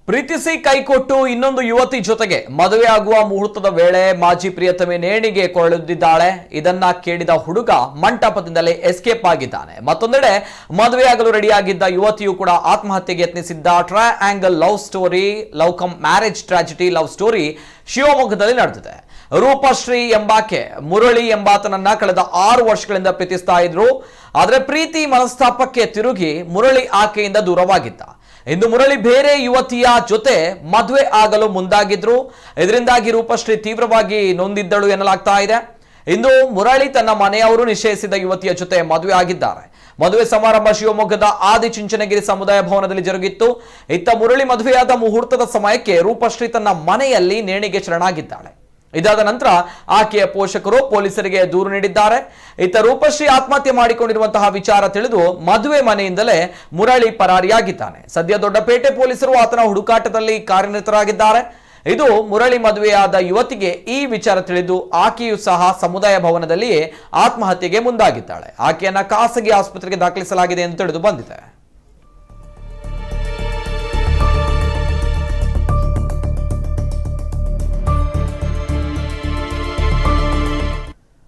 ಪ್ರೀತಿಸಿ ಕೈಕೊಟ್ಟು ಇನ್ನೊಂದು ಯುವತಿ ಜೊತೆಗೆ ಮದುವೆಯಾಗುವ ಮುಹೂರ್ತದ ವೇಳೆ ಮಾಜಿ ಪ್ರಿಯತಮೆ ನೇಣಿಗೆ ಕೊರಳಿದ್ದಾಳೆ. ಇದನ್ನ ಕೇಳಿದ ಹುಡುಗ ಮಂಟಪದಿಂದಲೇ ಎಸ್ಕೇಪ್ ಆಗಿದ್ದಾನೆ. ಮತ್ತೊಂದೆಡೆ ಮದುವೆಯಾಗಲು ರೆಡಿಯಾಗಿದ್ದ ಯುವತಿಯು ಕೂಡ ಆತ್ಮಹತ್ಯೆಗೆ ಯತ್ನಿಸಿದ್ದ. Triangle love story, love come marriage tragedy love story ಶಿವಮೊಗ್ಗದಲ್ಲಿ ನಡೆದಿದೆ. ರೂಪಶ್ರೀ ಎಂಬಾಕೆ ಮುರಳಿ ಎಂಬಾತನನ್ನ ಕಳೆದ 6 ವರ್ಷಗಳಿಂದ ಪ್ರೀತಿಸ್ತಾ ಇದ್ರು. ಆದ್ರೆ ಪ್ರೀತಿ ಮನಸ್ತಾಪಕ್ಕೆ ತಿರುಗಿ ಮುರಳಿ ಆಕೆಯಿಂದ ದೂರವಾಗಿದ್ದ. ಇಂದು ಮುರಳಿ ಬೇರೆ ಯುವತಿಯ ಜೊತೆ ಮದುವೆ ಆಗಲು ಮುಂದಾಗಿದ್ರು. ಇದರಿಂದಾಗಿ ರೂಪಶ್ರೀ ತೀವ್ರವಾಗಿ ನೊಂದಿದ್ದಳು ಎನ್ನಲಾಗ್ತಾ ಇದೆ. ಇಂದು ಮುರಳಿ ತನ್ನ ಮನೆಯವರು ನಿಶ್ಚಯಿಸಿದ ಯುವತಿಯ ಜೊತೆ ಮದುವೆ ಆಗಿದ್ದಾರೆ. ಮದುವೆ ಸಮಾರಂಭ ಶಿವಮೊಗ್ಗದ ಆದಿಚುಂಚನಗಿರಿ ಸಮುದಾಯ ಭವನದಲ್ಲಿ ಜರುಗಿತ್ತು. ಇತ್ತ ಮುರಳಿ ಮದುವೆಯಾದ ಮುಹೂರ್ತದ ಸಮಯಕ್ಕೆ ರೂಪಶ್ರೀ ತನ್ನ ಮನೆಯಲ್ಲಿ ನೇಣಿಗೆ ಶರಣಾಗಿದ್ದಾಳೆ. ಇದಾದ ನಂತರ ಆಕೆಯ ಪೋಷಕರು ಪೊಲೀಸರಿಗೆ ದೂರು ನೀಡಿದ್ದಾರೆ. ಇತ್ತ ರೂಪಶ್ರೀ ಆತ್ಮಹತ್ಯೆ ಮಾಡಿಕೊಂಡಿರುವಂತಹ ವಿಚಾರ ತಿಳಿದು ಮದುವೆ ಮನೆಯಿಂದಲೇ ಮುರಳಿ ಪರಾರಿಯಾಗಿದ್ದಾನೆ. ಸದ್ಯ ದೊಡ್ಡಪೇಟೆ ಪೊಲೀಸರು ಆತನ ಹುಡುಕಾಟದಲ್ಲಿ ಕಾರ್ಯನಿರತರಾಗಿದ್ದಾರೆ. ಇದು ಮುರಳಿ ಮದುವೆಯಾದ ಯುವತಿಗೆ ಈ ವಿಚಾರ ತಿಳಿದು ಆಕೆಯು ಸಹ ಸಮುದಾಯ ಭವನದಲ್ಲಿಯೇ ಆತ್ಮಹತ್ಯೆಗೆ ಮುಂದಾಗಿದ್ದಾಳೆ. ಆಕೆಯನ್ನ ಖಾಸಗಿ ಆಸ್ಪತ್ರೆಗೆ ದಾಖಲಿಸಲಾಗಿದೆ ಎಂದು ತಿಳಿದು ಬಂದಿದೆ.